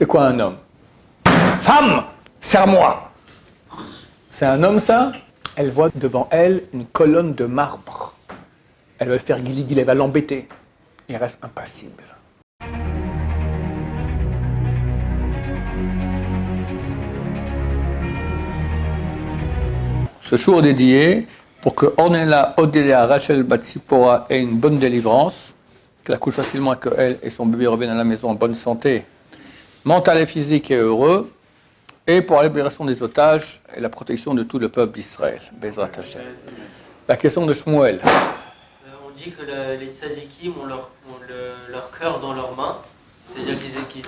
C'est quoi un homme? Femme, serre-moi. C'est un homme, ça? Elle voit devant elle une colonne de marbre. Elle va faire guili-guili, elle va l'embêter. Il reste impassible. Ce jour est dédié pour que Ornella, Odélia, Rachel, Batsipora ait une bonne délivrance, qu'elle accouche facilement et qu'elle et son bébé reviennent à la maison en bonne santé, mentale et physique et heureux, et pour la libération des otages et la protection de tout le peuple d'Israël. Bezrat Hashem. La question de Shmuel. On dit que les tzadikim ont leur cœur dans leurs mains, c'est-à-dire qu'ils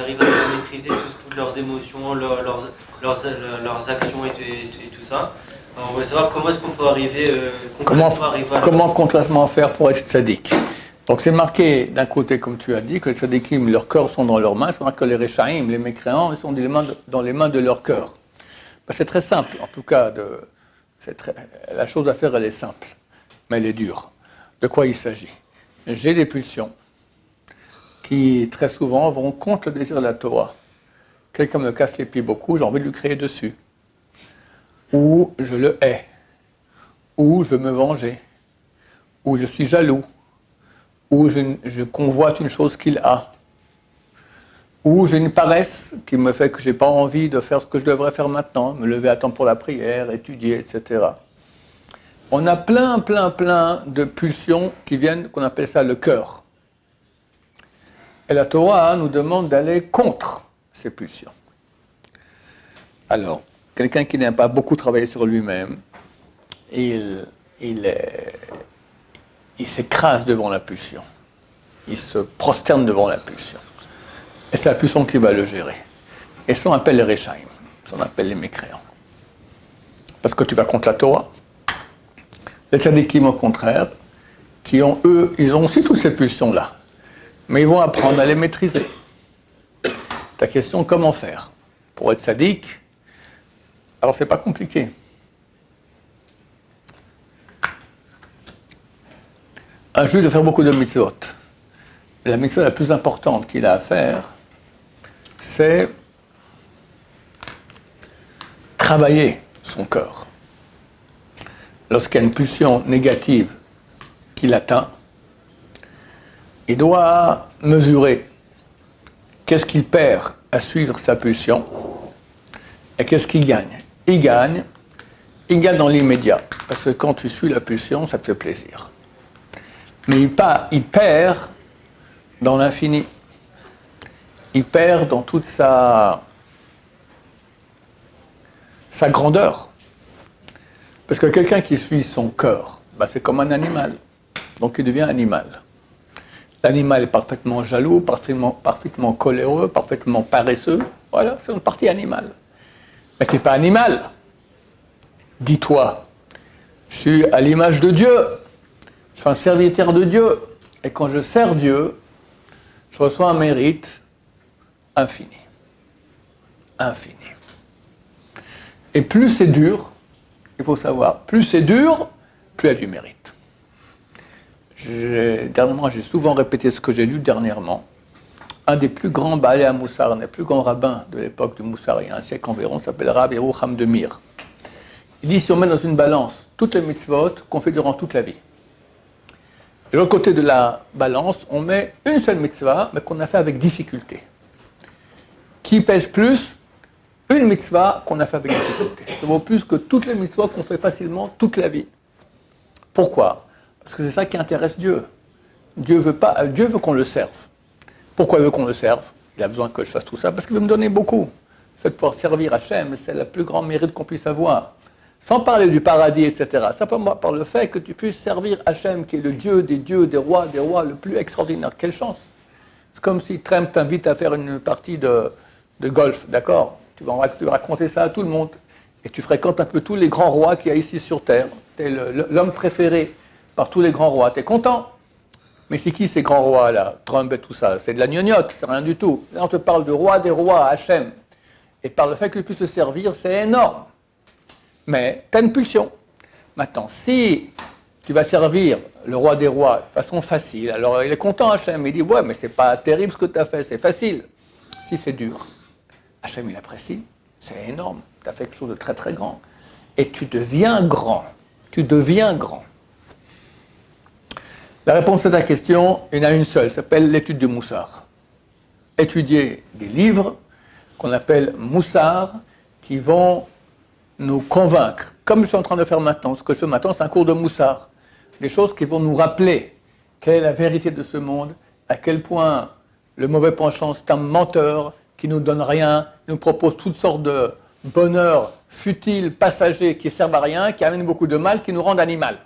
arrivent à maîtriser toutes leurs émotions, leurs actions et tout ça. Alors on veut savoir comment est-ce qu'on peut arriver Comment concrètement faire pour être tzaddik. Donc c'est marqué d'un côté, comme tu as dit, que les tzadikim, leurs cœurs sont dans leurs mains, c'est marqué que les réchaïm, les mécréants, ils sont dans les mains de leur cœur. Ben, c'est très simple, en tout cas, la chose à faire, elle est simple, mais elle est dure. De quoi il s'agit? J'ai des pulsions qui, très souvent, vont contre le désir de la Torah. Quelqu'un me casse les pieds beaucoup, j'ai envie de lui crier dessus. Ou je le hais, ou je veux me venger, ou je suis jaloux, ou je convoite une chose qu'il a, ou j'ai une paresse qui me fait que je n'ai pas envie de faire ce que je devrais faire maintenant, me lever à temps pour la prière, étudier, etc. On a plein de pulsions qui viennent, qu'on appelle ça le cœur. Et la Torah nous demande d'aller contre ces pulsions. Alors, quelqu'un qui n'a pas beaucoup travaillé sur lui-même, il s'écrase devant la pulsion. Il se prosterne devant la pulsion. Et c'est la pulsion qui va le gérer. Et ça, on appelle les réchaïm. Ça, on appelle les mécréants. Parce que tu vas contre la Torah. Les tzadikim, au contraire, ils ont aussi toutes ces pulsions-là. Mais ils vont apprendre à les maîtriser. Ta question, comment faire pour être tzaddik? Alors, c'est pas compliqué. Un juif doit faire beaucoup de mitzvot. La mitzvah la plus importante qu'il a à faire, c'est travailler son cœur. Lorsqu'il y a une pulsion négative qu'il atteint, il doit mesurer qu'est-ce qu'il perd à suivre sa pulsion et qu'est-ce qu'il gagne. Il gagne dans l'immédiat, parce que quand tu suis la pulsion, ça te fait plaisir. Mais il perd dans l'infini. Il perd dans toute sa grandeur. Parce que quelqu'un qui suit son cœur, c'est comme un animal. Donc il devient animal. L'animal est parfaitement jaloux, parfaitement coléreux, parfaitement paresseux. Voilà, c'est une partie animale. Mais tu n'es pas animal. Dis-toi, je suis à l'image de Dieu. Je suis un serviteur de Dieu. Et quand je sers Dieu, je reçois un mérite infini. Infini. Et plus c'est dur, il faut savoir, plus c'est dur, plus il y a du mérite. Dernièrement, j'ai souvent répété ce que j'ai lu dernièrement. Un des plus grands Baalei HaMussar, un des plus grands rabbins de l'époque du Moussar, il y a un siècle environ, s'appelle Rabbi Yerucham de Mir. Il dit, si on met dans une balance toutes les mitzvot qu'on fait durant toute la vie, et de l'autre côté de la balance, on met une seule mitzvah, mais qu'on a fait avec difficulté. Qui pèse plus? Une mitzvah qu'on a fait avec difficulté. Ça vaut plus que toutes les mitzvahs qu'on fait facilement toute la vie. Pourquoi? Parce que c'est ça qui intéresse Dieu. Dieu veut qu'on le serve. Pourquoi il veut qu'on le serve? Il a besoin que je fasse tout ça parce qu'il veut me donner beaucoup. Le fait de pouvoir servir Hachem, c'est le plus grand mérite qu'on puisse avoir. Sans parler du paradis, etc. Simplement par le fait que tu puisses servir Hachem, qui est le Dieu, des rois, le plus extraordinaire. Quelle chance! C'est comme si Trump t'invite à faire une partie de golf, d'accord? Tu vas raconter ça à tout le monde. Et tu fréquentes un peu tous les grands rois qu'il y a ici sur Terre. Tu es l'homme préféré par tous les grands rois. Tu es content? Mais c'est qui ces grands rois-là? Trump et tout ça. C'est de la gnognotte, c'est rien du tout. Là, on te parle de roi des rois, Hachem. Et par le fait que tu puisses le servir, c'est énorme. Mais tu as une pulsion. Maintenant, si tu vas servir le roi des rois de façon facile, alors il est content Hachem, il dit ouais mais c'est pas terrible ce que tu as fait, c'est facile. si c'est dur, Hachem il apprécie, c'est énorme, tu as fait quelque chose de très très grand. Et tu deviens grand. Tu deviens grand. La réponse à ta question, il y en a une seule, s'appelle l'étude du Moussar. Étudier des livres qu'on appelle Moussar, qui vont nous convaincre, comme je suis en train de faire maintenant. Ce que je fais maintenant, c'est un cours de Moussar. Des choses qui vont nous rappeler quelle est la vérité de ce monde, à quel point le mauvais penchant, c'est un menteur qui ne nous donne rien, nous propose toutes sortes de bonheurs futiles, passagers, qui ne servent à rien, qui amènent beaucoup de mal, qui nous rendent animal.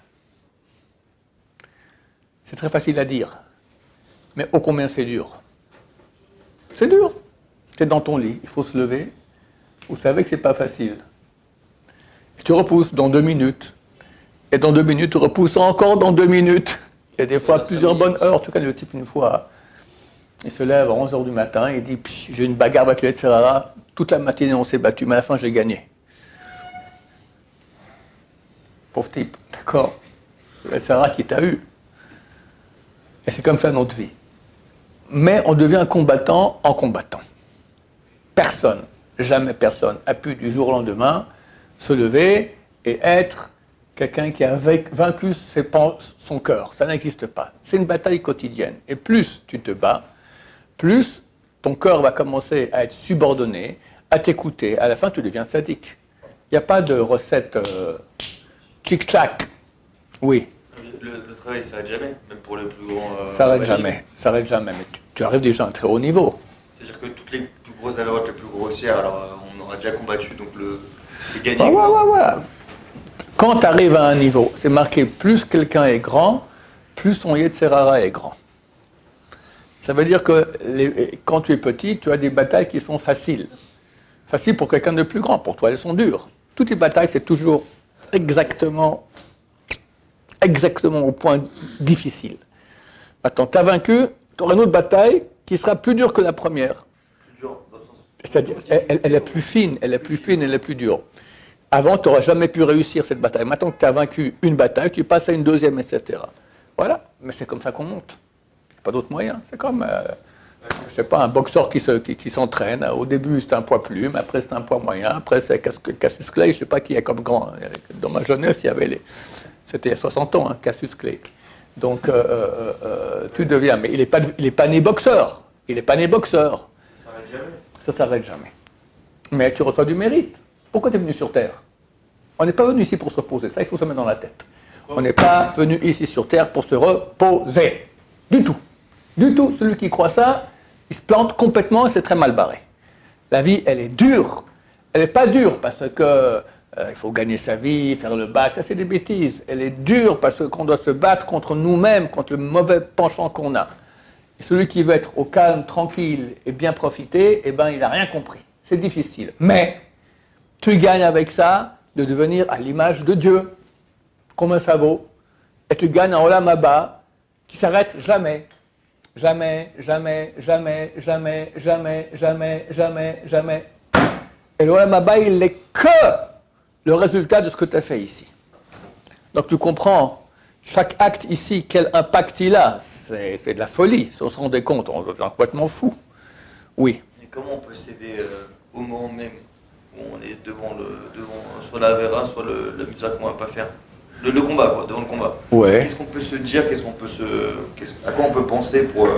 C'est très facile à dire, mais ô combien c'est dur. C'est dur. Tu es dans ton lit, il faut se lever, vous savez que ce n'est pas facile. Tu repousses dans 2 minutes, et dans 2 minutes, tu repousses encore dans 2 minutes. Il y a des fois plusieurs bonnes heures. Tu connais le type une fois, il se lève à 11h du matin, il dit « j'ai une bagarre avec le Yetzirara, toute la matinée on s'est battu, mais à la fin j'ai gagné ». Pauvre type, d'accord, le Yetzirara qui t'a eu. Et c'est comme ça notre vie. Mais on devient combattant en combattant. Personne, jamais personne, a pu du jour au lendemain se lever et être quelqu'un qui a vaincu son cœur. Ça n'existe pas. C'est une bataille quotidienne. Et plus tu te bats, plus ton cœur va commencer à être subordonné, à t'écouter. À la fin, tu deviens sadique. Il n'y a pas de recette tchic-tchac. Oui. Le travail, ça s'arrête jamais, même pour les plus grands. Ça s'arrête jamais. Ça s'arrête jamais. Mais tu arrives déjà à un très haut niveau. C'est-à-dire que toutes les plus grosses avérotes, les plus grossières, alors on aura déjà combattu, donc c'est gagné. Ouais. Quand tu arrives à un niveau, c'est marqué plus quelqu'un est grand, plus son Yetzirara est grand. Ça veut dire que quand tu es petit, tu as des batailles qui sont faciles. Faciles pour quelqu'un de plus grand, pour toi elles sont dures. Toutes les batailles, c'est toujours exactement au point difficile. Maintenant, tu as vaincu, tu auras une autre bataille qui sera plus dure que la première. Plus dur, dans le sens. C'est-à-dire, elle est plus fine, elle est plus dure. Avant, tu n'aurais jamais pu réussir cette bataille. Maintenant que tu as vaincu une bataille, tu passes à une deuxième, etc. Voilà, mais c'est comme ça qu'on monte. Pas d'autre moyen. C'est comme, je sais pas, un boxeur qui s'entraîne. Au début, c'est un poids plume, après c'est un poids moyen, après c'est Cassius Clay, je sais pas qui est comme grand. Dans ma jeunesse, il y avait c'était il y a 60 ans, hein, Cassius Clay. Donc, tu deviens, mais il est pas né boxeur. Il n'est pas né boxeur. Ça s'arrête jamais. Ça s'arrête jamais. Mais tu reçois du mérite. Pourquoi tu es venu sur Terre? On n'est pas venu ici pour se reposer, ça il faut se mettre dans la tête. On n'est pas venu ici sur Terre pour se reposer. Du tout. Du tout. Celui qui croit ça, il se plante complètement et c'est très mal barré. La vie, elle est dure. Elle n'est pas dure parce que il faut gagner sa vie, faire le bac, ça c'est des bêtises. Elle est dure parce qu'on doit se battre contre nous-mêmes, contre le mauvais penchant qu'on a. Et celui qui veut être au calme, tranquille et bien profiter, eh ben, il n'a rien compris. C'est difficile. Mais tu gagnes avec ça de devenir à l'image de Dieu. Combien ça vaut? Et tu gagnes un Olam Haba qui s'arrête jamais. Jamais, jamais, jamais, jamais, jamais, jamais, jamais, jamais. Et l'Olam Haba, il n'est que le résultat de ce que tu as fait ici. Donc tu comprends, chaque acte ici, quel impact il a. C'est de la folie. Si on se rendait compte, on est complètement fou. Oui. Et comment on peut céder au moment même où on est devant soit la Avera, soit la mitzvah qu'on ne va pas faire? Le combat, quoi, devant le combat. Ouais. Qu'est-ce qu'on peut se dire, à quoi on peut penser pour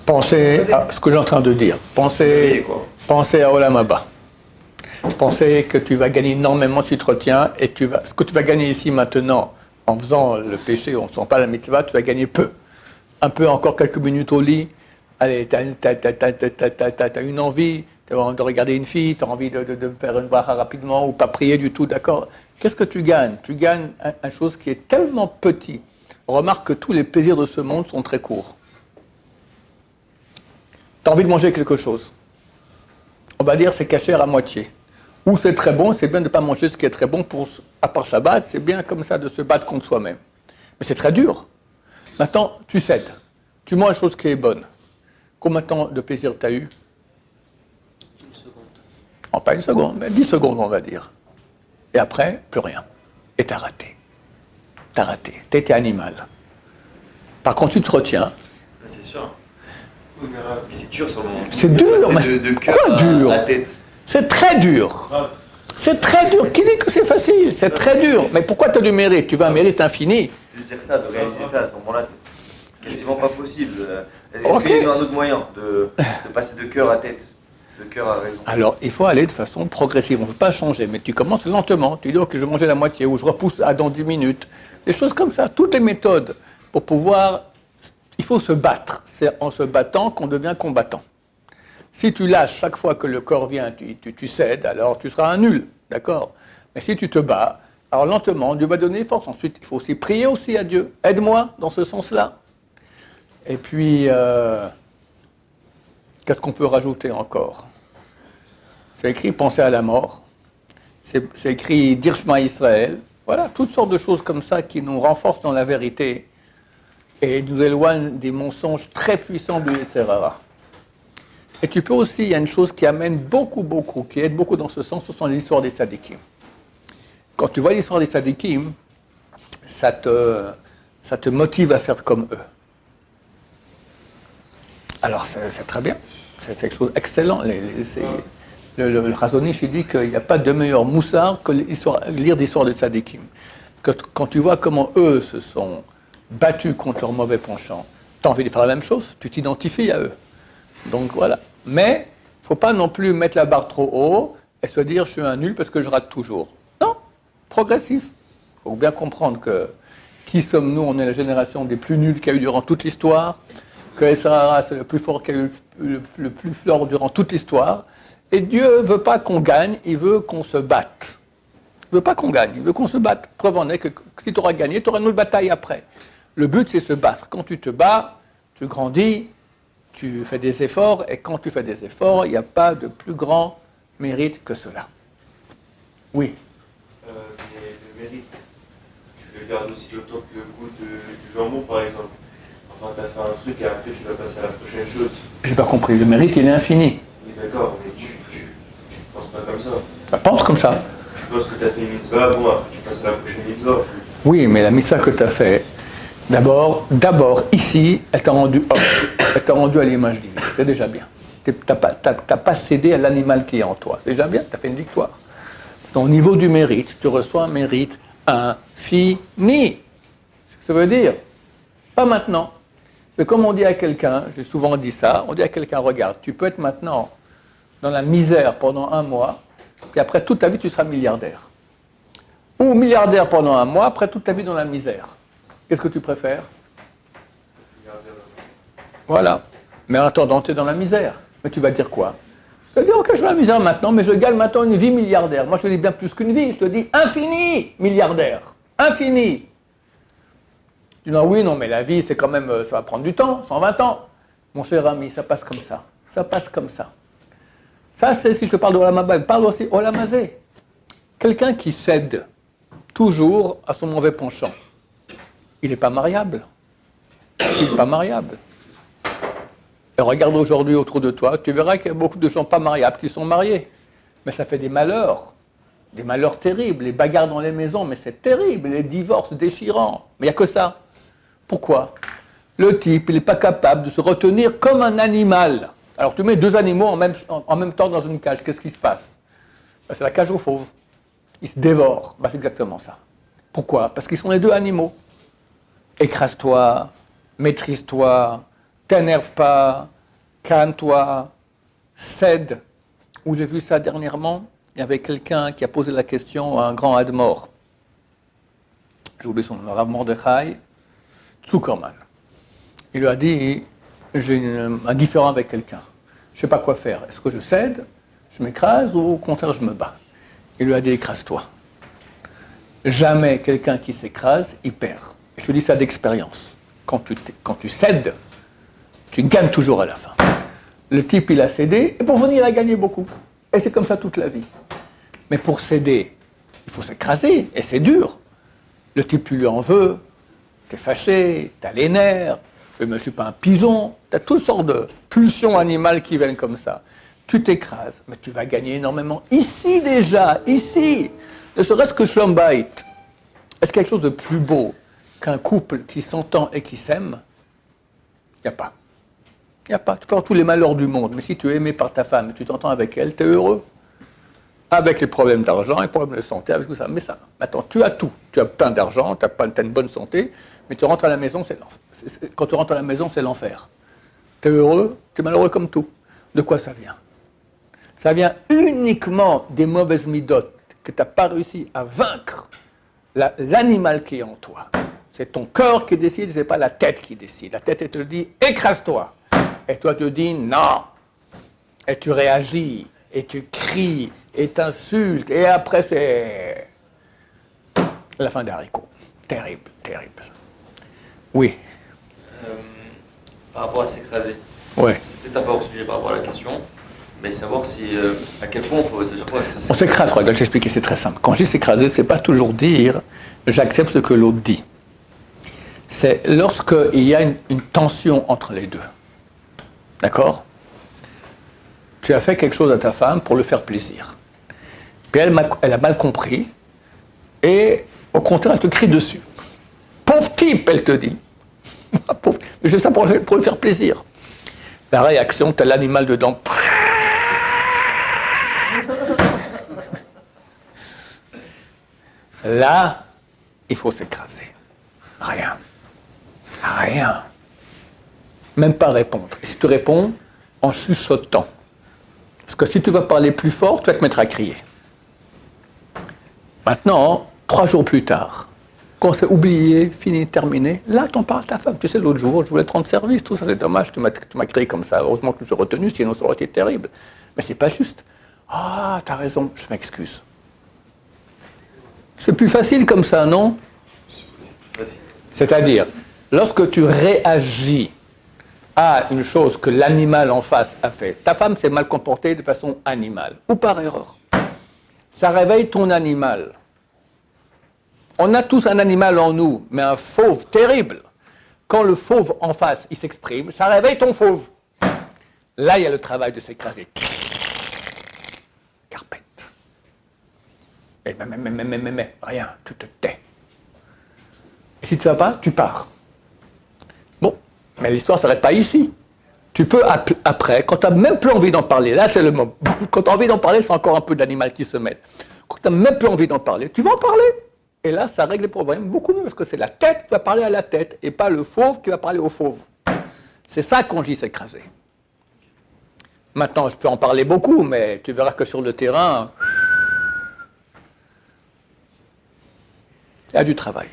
penser à ce que j'ai en train de dire. Penser à Olam Haba. Penser que tu vas gagner énormément si tu te retiens et ce que tu vas gagner ici maintenant en faisant le péché, on ne sent pas la mitzvah, tu vas gagner peu. Un peu, encore quelques minutes au lit. Allez, tu as une envie, tu as envie de regarder une fille, tu as envie de faire une bracha rapidement ou pas prier du tout, d'accord? Qu'est-ce que tu gagnes? Tu gagnes une chose qui est tellement petit. Remarque que tous les plaisirs de ce monde sont très courts. Tu as envie de manger quelque chose. On va dire c'est cachère à moitié. Ou c'est très bon, c'est bien de ne pas manger ce qui est très bon à part Shabbat, c'est bien comme ça de se battre contre soi-même. Mais c'est très dur. Maintenant, tu cèdes. Tu manges une chose qui est bonne. Combien de temps de plaisir tu as eu? Une seconde. Non, pas une seconde, mais 10 secondes, on va dire. Et après, plus rien. Et t'as raté. T'as raté. T'étais animal. Par contre, tu te retiens. C'est sûr. vulnérable. C'est dur sur le moment. C'est dur, mais de cœur dur à tête. C'est très dur. C'est très dur. Qui dit que c'est facile? C'est très dur. Mais pourquoi tu as du mérite? Tu veux un mérite infini. De dire ça, de réaliser ça à ce moment-là, c'est quasiment pas possible. Est-ce qu'il y a un autre moyen de passer de cœur à tête, de cœur à raison? Alors, il faut aller de façon progressive. On ne peut pas changer, mais tu commences lentement. Tu dis, ok, je vais manger la moitié, ou je repousse dans 10 minutes. Des choses comme ça. Toutes les méthodes pour pouvoir... Il faut se battre. C'est en se battant qu'on devient combattant. Si tu lâches chaque fois que le corps vient, tu cèdes, alors tu seras un nul, d'accord? Mais si tu te bats, alors lentement, Dieu va donner force. Ensuite, il faut aussi prier aussi à Dieu. Aide-moi dans ce sens-là. Et puis, qu'est-ce qu'on peut rajouter encore? C'est écrit penser à la mort. C'est écrit dire Shema Israël. Voilà, toutes sortes de choses comme ça qui nous renforcent dans la vérité et nous éloignent des mensonges très puissants du Yetzer Hara. Et tu peux aussi, il y a une chose qui amène beaucoup, qui aide beaucoup dans ce sens, ce sont les histoires des tzadikim. Quand tu vois l'histoire des tzadikim, ça te motive à faire comme eux. Alors c'est très bien, c'est quelque chose d'excellent. Le Razonish, il dit qu'il n'y a pas de meilleur moussard que lire l'histoire des tzadikim. Quand tu vois comment eux se sont battus contre leurs mauvais penchants, tu as envie de faire la même chose, tu t'identifies à eux. Donc voilà. Mais il ne faut pas non plus mettre la barre trop haut et se dire je suis un nul parce que je rate toujours. Non, progressif. Il faut bien comprendre que qui sommes-nous? On est la génération des plus nuls qu'il y a eu durant toute l'histoire, que Yetzer Hara c'est le plus fort qu'il y a eu le plus fort durant toute l'histoire. Et Dieu ne veut pas qu'on gagne, il veut qu'on se batte. Il ne veut pas qu'on gagne, il veut qu'on se batte. Preuve en est que si tu auras gagné, tu auras une autre bataille après. Le but, c'est se battre. Quand tu te bats, tu grandis, tu fais des efforts, et quand tu fais des efforts, il n'y a pas de plus grand mérite que cela. Oui. Mais le mérite, tu le gardes aussi autant que le goût du jambon, par exemple. Enfin, tu as fait un truc et après tu vas passer à la prochaine chose. J'ai pas compris. Le mérite, il est infini. Oui, d'accord, mais tu penses pas comme ça. Bah, pense comme ça. Tu penses que tu as fait une mitzvah, bon, après tu passes à la prochaine mitzvah. Oui, mais la mitzvah que tu as fait, d'abord, ici, elle t'a rendu homme. Elle t'a rendu à l'image divine. C'est déjà bien. Tu n'as pas cédé à l'animal qui est en toi. C'est déjà bien, tu as fait une victoire. Donc, au niveau du mérite, tu reçois un mérite infini. C'est ce que ça veut dire. Pas maintenant. C'est comme on dit à quelqu'un, j'ai souvent dit ça, on dit à quelqu'un, regarde, tu peux être maintenant dans la misère pendant un mois, puis après toute ta vie, tu seras milliardaire. Ou milliardaire pendant un mois, après toute ta vie dans la misère. Qu'est-ce que tu préfères? Voilà. Mais en attendant, tu es dans la misère. Mais tu vas dire quoi? Tu vas dire, ok, je suis dans la misère maintenant, mais je gagne maintenant une vie milliardaire. Moi, je te dis bien plus qu'une vie, je te dis infini milliardaire. Infini. Tu dis, non, oui, non, mais la vie, c'est quand même, ça va prendre du temps, 120 ans. Mon cher ami, ça passe comme ça. Ça passe comme ça. Ça, c'est si je te parle de Olam Haba, parle aussi Olam Hazé. Quelqu'un qui cède toujours à son mauvais penchant, il n'est pas mariable. Il n'est pas mariable. Et regarde aujourd'hui autour de toi, tu verras qu'il y a beaucoup de gens pas mariables qui sont mariés. Mais ça fait des malheurs terribles, les bagarres dans les maisons, mais c'est terrible, les divorces déchirants. Mais il n'y a que ça. Pourquoi? Le type, il n'est pas capable de se retenir comme un animal. Alors tu mets deux animaux en même temps dans une cage, qu'est-ce qui se passe? Ben, c'est la cage aux fauves. Ils se dévorent. Ben, c'est exactement ça. Pourquoi? Parce qu'ils sont les deux animaux. Écrase-toi, maîtrise-toi, t'énerve pas, calme-toi, cède. Où j'ai vu ça dernièrement, il y avait quelqu'un qui a posé la question à un grand admor. J'ai oublié son nom, Rav Mordechai Zuckerman. Il lui a dit, j'ai un différend avec quelqu'un. Je ne sais pas quoi faire. Est-ce que je cède, je m'écrase ou au contraire je me bats? Il lui a dit, écrase-toi. Jamais quelqu'un qui s'écrase, il perd. Et je te dis ça d'expérience. Quand tu cèdes, tu gagnes toujours à la fin. Le type, il a cédé, et pour venir, il a gagné beaucoup. Et c'est comme ça toute la vie. Mais pour céder, il faut s'écraser, et c'est dur. Le type, tu lui en veux, t'es fâché, t'as les nerfs, je ne suis pas un pigeon, t'as toutes sortes de pulsions animales qui viennent comme ça. Tu t'écrases, mais tu vas gagner énormément. Ici déjà, ici, ne serait-ce que Shalom Bayit. Est-ce qu'il y a quelque chose de plus beau qu'un couple qui s'entend et qui s'aime? Il n'y a pas. Il n'y a pas. Tu peux avoir tous les malheurs du monde, mais si tu es aimé par ta femme et tu t'entends avec elle, tu es heureux. Avec les problèmes d'argent, les problèmes de santé, avec tout ça. Mais ça, maintenant, tu as tout. Tu as plein d'argent, tu as une bonne santé, mais tu rentres à la maison, c'est l'enfer. Quand tu rentres à la maison, c'est l'enfer. Tu es heureux, tu es malheureux comme tout. De quoi ça vient? Ça vient uniquement des mauvaises midotes que tu n'as pas réussi à vaincre l'animal qui est en toi. C'est ton corps qui décide, ce n'est pas la tête qui décide. La tête, elle te dit, écrase-toi. Et toi, tu dis, non. Et tu réagis, et tu cries, et t'insultes, et après, c'est la fin des haricots. Terrible, terrible. Oui. Par rapport à s'écraser. Ouais. C'est peut-être un peu hors sujet par rapport à la question, mais savoir si, à quel point il faut. C'est-à-dire quoi, on s'écrase, regarde, je vais t'expliquer, c'est très simple. Quand je dis s'écraser, c'est pas toujours dire j'accepte ce que l'autre dit. C'est lorsqu'il y a une tension entre les deux. D'accord? Tu as fait quelque chose à ta femme pour lui faire plaisir. Puis elle a mal compris, et au contraire, elle te crie dessus. Pauvre type, elle te dit. Pauvre, mais je fais ça pour lui faire plaisir. La réaction, tu as l'animal dedans. Là, il faut s'écraser. Rien. Rien. Même pas répondre. Et si tu réponds, en chuchotant. Parce que si tu vas parler plus fort, tu vas te mettre à crier. Maintenant, 3 jours plus tard, quand c'est oublié, fini, terminé, là, t'en parles à ta femme. Tu sais, l'autre jour, je voulais te rendre service, tout ça, c'est dommage, tu m'as crié comme ça. Heureusement que je me suis retenu, sinon ça aurait été terrible. Mais c'est pas juste. Ah, t'as raison, je m'excuse. C'est plus facile comme ça, non? C'est plus facile. C'est-à-dire, lorsque tu réagis à une chose que l'animal en face a fait, ta femme s'est mal comportée de façon animale, ou par erreur. Ça réveille ton animal. On a tous un animal en nous, mais un fauve terrible. Quand le fauve en face, il s'exprime, ça réveille ton fauve. Là, il y a le travail de s'écraser. Carpette. Mais, rien, tu te tais. Et si tu ne vas pas, tu pars. Bon, mais l'histoire ne s'arrête pas ici. Tu peux, après, quand tu n'as même plus envie d'en parler, là c'est le moment. Quand tu as envie d'en parler, c'est encore un peu d'animal qui se mêle. Quand tu n'as même plus envie d'en parler, tu vas en parler. Et là, ça règle les problèmes beaucoup mieux, parce que c'est la tête qui va parler à la tête, et pas le fauve qui va parler au fauve. C'est ça qu'on dit s'écraser. Maintenant, je peux en parler beaucoup, mais tu verras que sur le terrain, il y a du travail.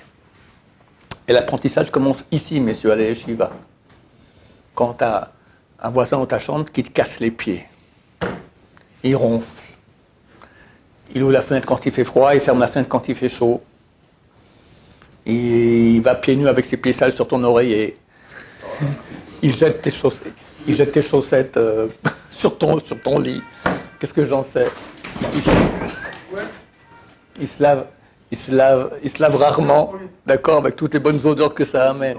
Et l'apprentissage commence ici, messieurs, à la yeshiva. Quand tu as un voisin dans ta chambre qui te casse les pieds, il ronfle, il ouvre la fenêtre quand il fait froid, il ferme la fenêtre quand il fait chaud, il va pieds nus avec ses pieds sales sur ton oreiller, il jette tes chaussettes, sur ton lit. Qu'est-ce que j'en sais? Il se lave rarement, d'accord, avec toutes les bonnes odeurs que ça amène.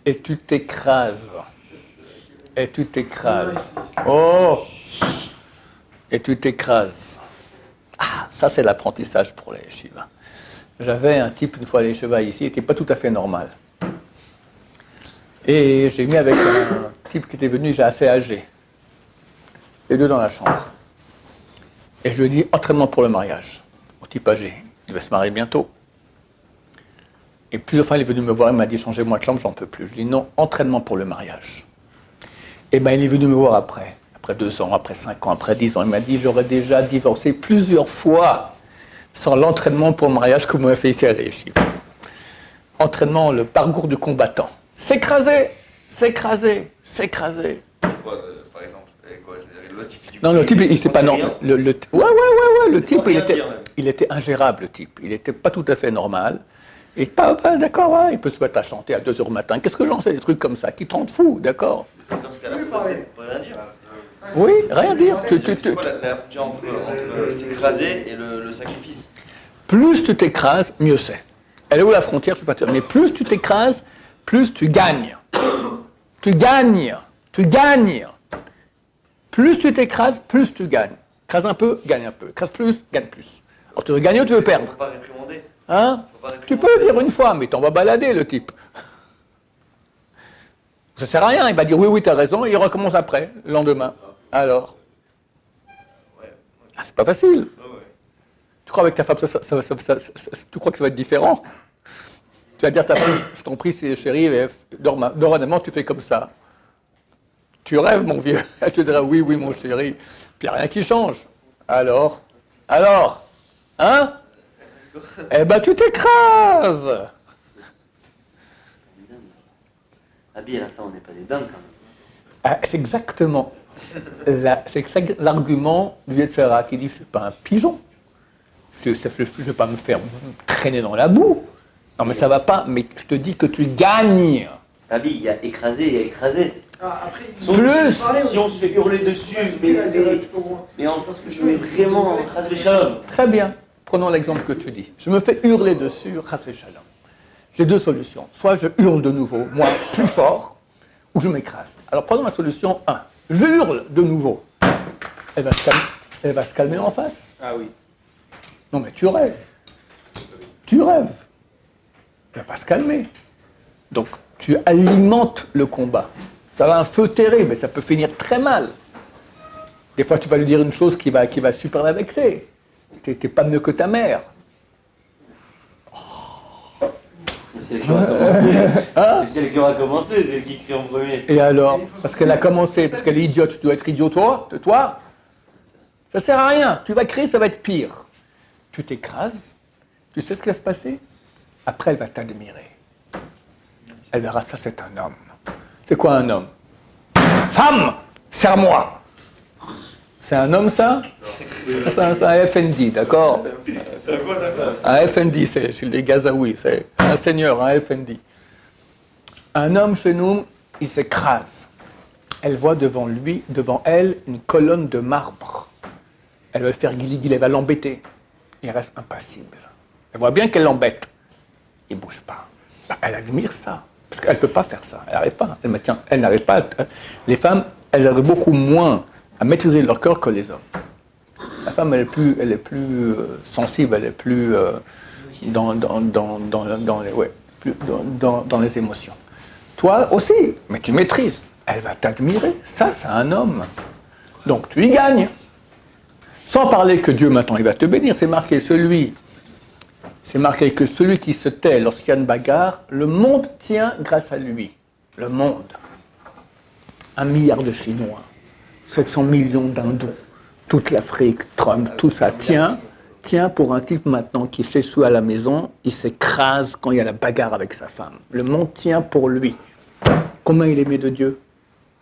Et tu t'écrases. Et tu t'écrases. Oh! Et tu t'écrases. Ah, ça c'est l'apprentissage pour les yeshivas. J'avais un type une fois à l'yeshiva ici, il n'était pas tout à fait normal. Et j'ai mis avec un type qui était venu, j'ai assez âgé. Les deux dans la chambre. Et je lui ai dit, entraînement pour le mariage. Au type âgé, il va se marier bientôt. Et plusieurs fois, il est venu me voir, il m'a dit, changez-moi de chambre, j'en peux plus. Je lui ai dit, non, entraînement pour le mariage. Et bien, il est venu me voir après 2 ans, après 5 ans, après 10 ans. Il m'a dit, j'aurais déjà divorcé plusieurs fois sans l'entraînement pour le mariage que vous m'avez fait ici à la yeshiva. Entraînement, le parcours du combattant. S'écraser, s'écraser, s'écraser. Quoi, par exemple? Non, le type, il n'était pas normal. Le type, il était ingérable, le type. Il n'était pas tout à fait normal. Et pas d'accord, ouais, il peut se mettre à chanter à 2h du matin. Qu'est-ce que j'en sais, des trucs comme ça, qui te rendent fou, d'accord? Dans ce cas-là, on peut rien dire. Oui, rien dire. C'est quoi la frontière entre s'écraser et le sacrifice? Plus tu t'écrases, mieux c'est. Elle est où la frontière? Je ne sais pas te dire. Mais plus tu t'écrases, plus tu gagnes. Tu gagnes. Tu gagnes. Plus tu t'écrases, plus tu gagnes. Crase un peu, gagne un peu. Crase plus, gagne plus. Alors tu veux gagner ou tu veux perdre? Faut pas réprimander. Hein? Tu peux le dire une fois, mais t'en vas balader le type. Ça sert à rien, il va dire oui, tu as raison, et il recommence après, le lendemain. Alors, c'est pas facile. Tu crois avec ta femme, tu crois que ça va être différent? Tu vas dire à ta femme, je t'en prie, chérie, dorénavant, tu fais comme ça. Tu rêves, mon vieux. Elle te dira oui, mon chéri. Puis il n'y a rien qui change. Alors, hein? Eh ben, tu t'écrases. Rabbi, à la fin, on n'est pas des dingues quand même. Ah, c'est exactement l'argument du Yetzirah qui dit je ne suis pas un pigeon. Je ne vais pas me faire traîner dans la boue. Non, mais ça ne va pas. Mais je te dis que tu gagnes. Rabbi, il y a écrasé, il y a écrasé. Après, Si on se fait hurler dessus, mais vraiment, Chas v'Shalom. Très bien. Prenons l'exemple que tu dis. Je me fais hurler dessus, Chas v'Shalom. J'ai deux solutions. Soit je hurle de nouveau, moi, plus fort, ou je m'écrase. Alors prenons la solution 1. Je hurle de nouveau. Elle va se calmer en face. Ah oui. Non mais tu rêves. Tu rêves. Elle va pas se calmer. Donc tu alimentes le combat. Ça va un feu terrible, et ça peut finir très mal. Des fois tu vas lui dire une chose qui va super la vexer. T'es pas mieux que ta mère. C'est elle qui aura commencé. C'est elle qui aura commencé, c'est elle qui crie en premier. Et alors? Parce qu'elle a commencé, parce qu'elle est idiote. Tu dois être idiot toi? Ça sert à rien. Tu vas crier, ça va être pire. Tu t'écrases. Tu sais ce qui va se passer? Après, elle va t'admirer. Elle verra, ça c'est un homme. C'est quoi un homme? Femme, serre-moi. C'est un homme ça? C'est un FND, d'accord? Un FND, c'est chez les Gazaouis, c'est un seigneur, un FND. Un homme chez nous, il s'écrase. Elle voit devant elle, une colonne de marbre. Elle va le faire guili-guili, elle va l'embêter. Il reste impassible. Elle voit bien qu'elle l'embête. Il ne bouge pas. Elle admire ça. Parce qu'elle ne peut pas faire ça. Elle n'arrive pas. Elle n'arrive pas. Les femmes, elles arrivent beaucoup moins à maîtriser leur cœur que les hommes. La femme, elle est plus sensible, elle est plus dans les émotions. Toi aussi, mais tu maîtrises. Elle va t'admirer. Ça, c'est un homme. Donc, tu y gagnes. Sans parler que Dieu, maintenant, il va te bénir. C'est marqué que celui qui se tait lorsqu'il y a une bagarre, le monde tient grâce à lui. Le monde. 1 milliard de Chinois, 700 millions d'Hindous, toute l'Afrique, Trump, tout ça tient pour un type maintenant qui s'échoue à la maison, il s'écrase quand il y a la bagarre avec sa femme. Le monde tient pour lui. Combien il est aimé de Dieu?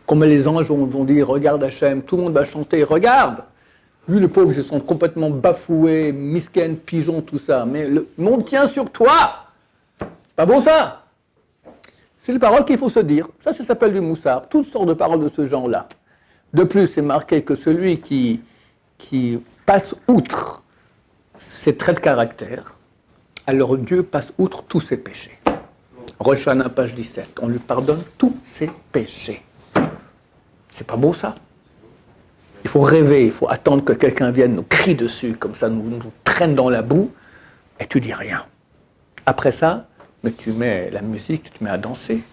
Combien les anges vont dire, regarde Hachem, tout le monde va chanter, regarde. Lui, le pauvre, ils se sont complètement bafoués, misken, pigeon, tout ça. Mais le monde tient sur toi. C'est pas bon ça? C'est les paroles qu'il faut se dire. Ça s'appelle du moussard. Toutes sortes de paroles de ce genre-là. De plus, c'est marqué que celui qui passe outre ses traits de caractère, alors Dieu passe outre tous ses péchés. Rosh Hashanah, page 17. On lui pardonne tous ses péchés. C'est pas beau ça? Il faut rêver, il faut attendre que quelqu'un vienne nous crie dessus, comme ça, nous traîne dans la boue, et tu dis rien. Après ça, mais tu mets la musique, tu te mets à danser.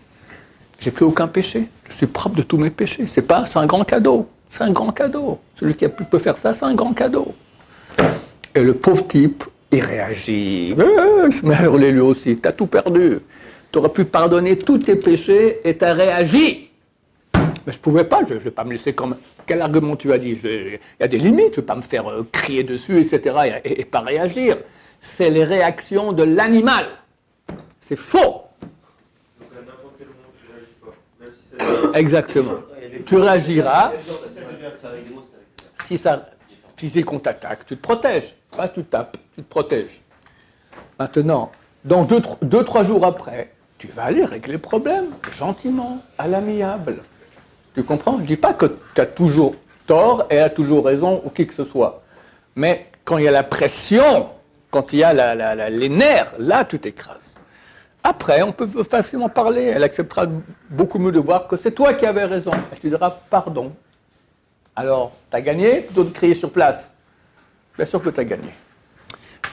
J'ai plus aucun péché. Je suis propre de tous mes péchés. C'est un grand cadeau. C'est un grand cadeau. Celui qui peut faire ça, c'est un grand cadeau. Et le pauvre type, il réagit. Il se met à hurler lui aussi. Tu as tout perdu. Tu aurais pu pardonner tous tes péchés et tu as réagi. Mais je ne pouvais pas, je ne vais pas me laisser comme... Quel argument tu as dit? Il y a des limites, tu ne peux pas me faire crier dessus, etc. et pas réagir. C'est les réactions de l'animal. C'est faux. Donc à n'importe quel moment tu réagis pas. Même si ça... Exactement. Tu réagiras. Si ça physique, on t'attaque, tu te protèges. Pas tu tapes, tu te protèges. Maintenant, dans 2-3 jours après, tu vas aller régler le problème, gentiment, à l'amiable. Tu comprends? Je ne dis pas que tu as toujours tort et a toujours raison ou qui que ce soit. Mais quand il y a la pression, quand il y a les nerfs, là, tu t'écrases. Après, on peut facilement parler. Elle acceptera beaucoup mieux de voir que c'est toi qui avais raison. Elle te dira pardon. Alors, tu as gagné plutôt de crier sur place. Bien sûr que tu as gagné.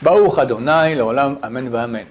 Baruch Adonai, l'olam, amen va amen.